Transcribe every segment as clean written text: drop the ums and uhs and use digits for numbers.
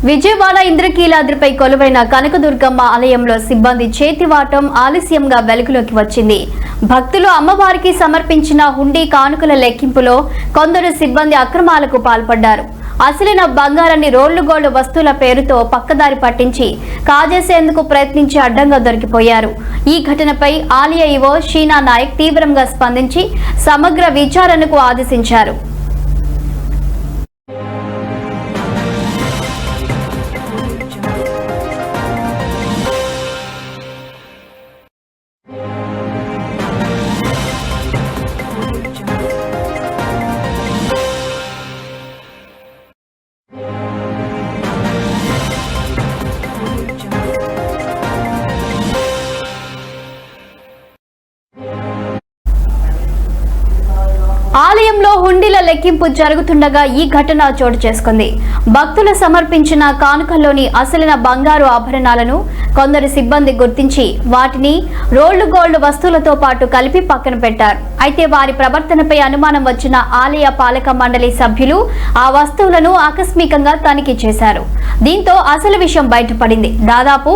విజయవాడ ఇంద్రకీలాద్రిపై కొలువైన కనకదుర్గమ్మ ఆలయంలో సిబ్బంది చేతివాటం ఆలస్యంగా వెలుగులోకి వచ్చింది. భక్తులు అమ్మవారికి సమర్పించిన హుండీ కానుకల లెక్కింపులో కొందరు సిబ్బంది అక్రమాలకు పాల్పడ్డారు. అసలైన బంగారాన్ని రోళ్లు గోల్డ్ వస్తువుల పేరుతో పక్కదారి పట్టించి కాజేసేందుకు ప్రయత్నించి అడ్డంగా దొరికిపోయారు. ఈ ఘటనపై ఆలయ ఈవో షీనా నాయక్ తీవ్రంగా స్పందించి సమగ్ర విచారణకు ఆదేశించారు. ఆలయంలో హుండీల లెక్కింపు జరుగుతుండగా ఈ ఘటన చోటు చేసుకుంది. భక్తులు సమర్పించిన కానుకల్లోని అసలైన బంగారు ఆభరణాలను కొందరు సిబ్బంది గుర్తించి వాటిని రోళ్లు గోల్డ్ వస్తువులతో పాటు కలిపి పక్కన పెట్టారు. అయితే వారి ప్రవర్తనపై అనుమానం వచ్చిన ఆలయ పాలక మండలి సభ్యులు ఆ వస్తువులను ఆకస్మికంగా తనిఖీ చేశారు. దీంతో అసలు విషయం బయటపడింది. దాదాపు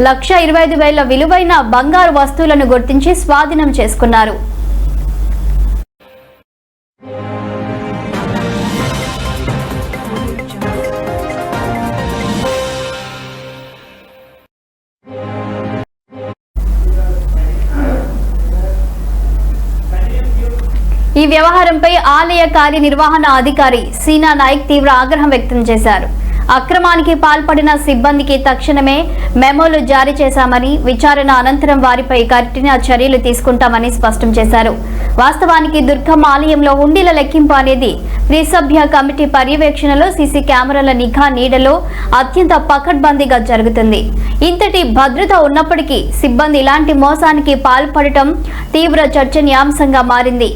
1,25,000 విలువైన బంగారు వస్తువులను గుర్తించి స్వాధీనం చేసుకున్నారు. ఈ వ్యవహారంపై ఆలయ కార్యనిర్వహణ అధికారి షీనా నాయక్ తీవ్ర ఆగ్రహం వ్యక్తం చేశారు. అక్రమానికి పాల్పడిన సిబ్బందికి తక్షణమే మెమోలు జారీ చేశామని, విచారణ అనంతరం వారిపై కఠిన చర్యలు తీసుకుంటామని స్పష్టం చేశారు. వాస్తవానికి దుర్గమ్మ ఆలయంలో హుండీల లెక్కింపు అనేది త్రిసభ్య కమిటీ పర్యవేక్షణలో సీసీ కెమెరాల నిఘా నీడలో అత్యంత పకడ్బందీగా జరుగుతుంది. ఇంతటి భద్రత ఉన్నప్పటికీ సిబ్బంది ఇలాంటి మోసానికి పాల్పడటం తీవ్ర చర్చనీయాంశంగా మారింది.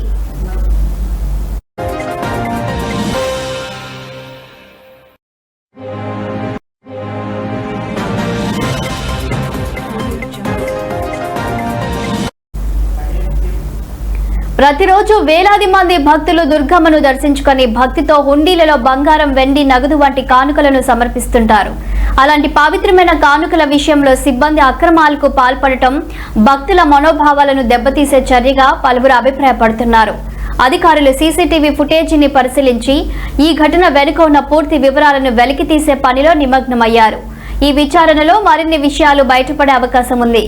ప్రతిరోజు వేలాది మంది భక్తులు దుర్గమ్మను దర్శించుకొని భక్తితో హుండీలలో బంగారం, వెండి, నగదు వంటి కానుకలను సమర్పిస్తుంటారు. అలాంటి పవిత్రమైన కానుకల విషయంలో సిబ్బంది అక్రమాలకు పాల్పడటం భక్తుల మనోభావాలను దెబ్బతీసే చర్యగా పలువురు అభిప్రాయపడుతున్నారు. అధికారులు సీసీటీవీ ఫుటేజీని పరిశీలించి ఈ ఘటన వెనుక ఉన్న పూర్తి వివరాలను వెలికితీసే పనిలో నిమగ్నమయ్యారు. ఈ విచారణలో మరిన్ని విషయాలు బయటపడే అవకాశం ఉంది.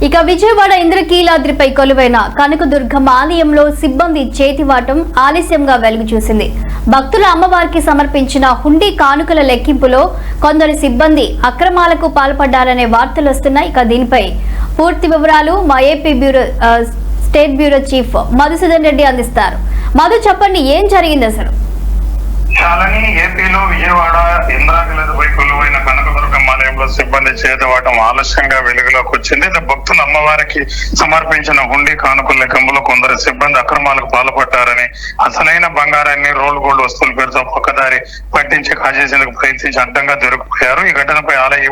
ఇక విజయవాడ ఇంద్రకీలాద్రిపై కొలువైన కనకదుర్గమ్మ ఆలయంలో సిబ్బంది చేతివాటం ఆలస్యంగా వెలుగు చూసింది. భక్తుల అమ్మవారికి సమర్పించిన హుండీ కానుకల లెక్కింపులో కొందరు సిబ్బంది అక్రమాలకు పాల్పడ్డారనే వార్తలు వస్తున్నాయి. ఇక దీనిపై పూర్తి వివరాలు మా AP state bureau chief Madhusudan Reddy అందిస్తారు. మధు, చెప్పండి, ఏం జరిగింది అసలు? చాలని ఏపీలో విజయవాడ ఇంద్రకీలాద్రిపై కొలువైన కనకదుర్గమ్మ ఆలయంలో కార్యక్రమంలో సిబ్బంది చేతవాటం ఆలస్యంగా వెలుగులోకి వచ్చింది. భక్తులు అమ్మవారికి సమర్పించిన హుండీ కానుకల లెక్కంలో కొందరు సిబ్బంది అక్రమాలకు పాల్పడ్డారని, అసలైన బంగారాన్ని రోల్ గోల్డ్ వస్తువుల పేరుతో పక్కదారి పట్టించి కాజేసేందుకు ప్రయత్నించి అడ్డంగా దొరికిపోయారు. ఈ ఘటనపై ఆలయ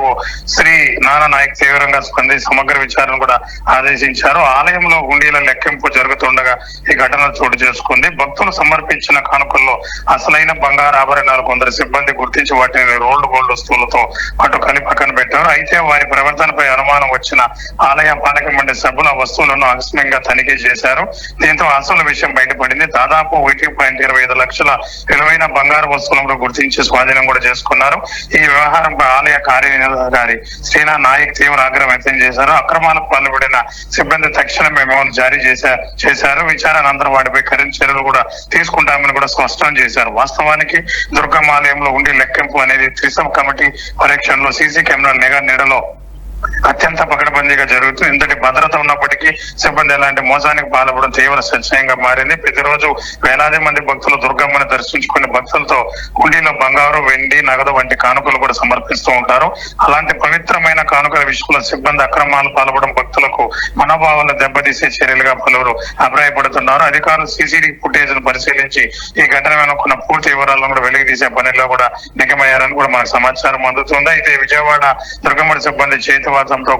శ్రీ నానా నాయక్ తీవ్రంగా స్పందించి సమగ్ర విచారణ కూడా ఆదేశించారు. ఆలయంలో హుండీల లెక్కింపు జరుగుతుండగా ఈ ఘటన చోటు చేసుకుంది. భక్తులు సమర్పించిన కానుకల్లో అసలైన బంగారు ఆభరణాలు కొందరు సిబ్బంది గుర్తించి వాటిని రోల్డ్ గోల్డ్ వస్తువులతో అటు కలిపి పక్కన పెట్టారు. అయితే వారి ప్రవర్తనపై అనుమానం వచ్చిన ఆలయ పాలక మండలి సభ్యులు ఆ వస్తువులను ఆకస్మికంగా తనిఖీ చేశారు. దీంతో అసలు విషయం బయటపడింది. దాదాపు 1.25 లక్షల విలువైన బంగారు వస్తువులను గుర్తించి స్వాధీనం కూడా చేసుకున్నారు. ఈ వ్యవహారంపై ఆలయ కార్యనిర్వహణాధికారి శ్రీనా నాయక్ తీవ్ర ఆగ్రహం వ్యక్తం చేశారు. అక్రమాలకు పాల్పడిన సిబ్బంది తక్షణమే మెమోలు జారీ చేశారు. విచారణ అనంతరం వాటిపై కఠిన చర్యలు కూడా తీసుకుంటామని కూడా స్పష్టం చేశారు. వాస్తవానికి దుర్గమ్మ ఆలయంలో ఉండి లెక్కింపు అనేది త్రిసభ కమిటీ పరీక్షల్లో సీసీ కెమెరాల నిఘా నీడలో అత్యంత పకడ్బందీగా జరుగుతుంది. ఇంతటి భద్రత ఉన్నప్పటికీ సిబ్బంది ఎలాంటి మోసానికి పాల్పడడం తీవ్ర చర్చనీయంగా మారింది. ప్రతిరోజు వేలాది మంది భక్తులు దుర్గమ్మని దర్శించుకునే భక్తులతో హుండీలో బంగారు, వెండి, నగదు వంటి కానుకలు కూడా సమర్పిస్తూ ఉంటారు. అలాంటి పవిత్రమైన కానుకల విషయంలో సిబ్బంది అక్రమాలు పాల్పడడం భక్తులకు మనోభావాలను దెబ్బతీసే చర్యలుగా పలువురు అభిప్రాయపడుతున్నారు. అధికారులు సీసీటీవీ ఫుటేజ్ ను పరిశీలించి ఈ ఘటన వెనుకున్న పూర్తి వివరాలను కూడా వెలికి తీసే పనిలో కూడా నిగమయ్యారని కూడా మనకు సమాచారం అందుతుంది. అయితే విజయవాడ దుర్గమ్మడి సిబ్బంది చేతివాటంతో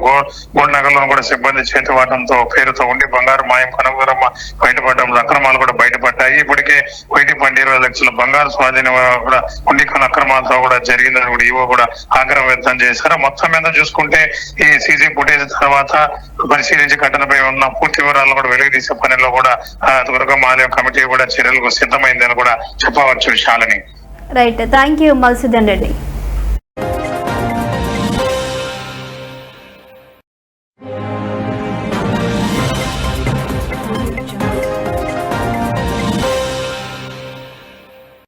గోల్డ్ నగర్లో కూడా సిబ్బంది చేతివాటంతో పేరుతో ఉండి బంగారు మాయం కనగరమ్మ బయటపడడం అక్రమాలు కూడా బయటపడ్డాయి. ఇప్పటికే 1.20 లక్షల బంగారు స్వాధీనం కూడా ఉండి అక్రమాలతో కూడా జరిగిందని కూడా ఈవో కూడా ఆగ్రహం వ్యక్తం చేశారు. మొత్తం మీద చూసుకుంటే ఈ సీసీ ఫుటేజ్ తర్వాత పరిశీలించి ఘటనపై ఉన్న పూర్తి వివరాలను కూడా వెలుగు తీసే పనిలో కూడా దుర్గమ్మ ఆలయం కమిటీ కూడా చర్యలకు సిద్ధమైందని కూడా చెప్పవచ్చు. Shalini. Right, thank you Madhusudan Reddy.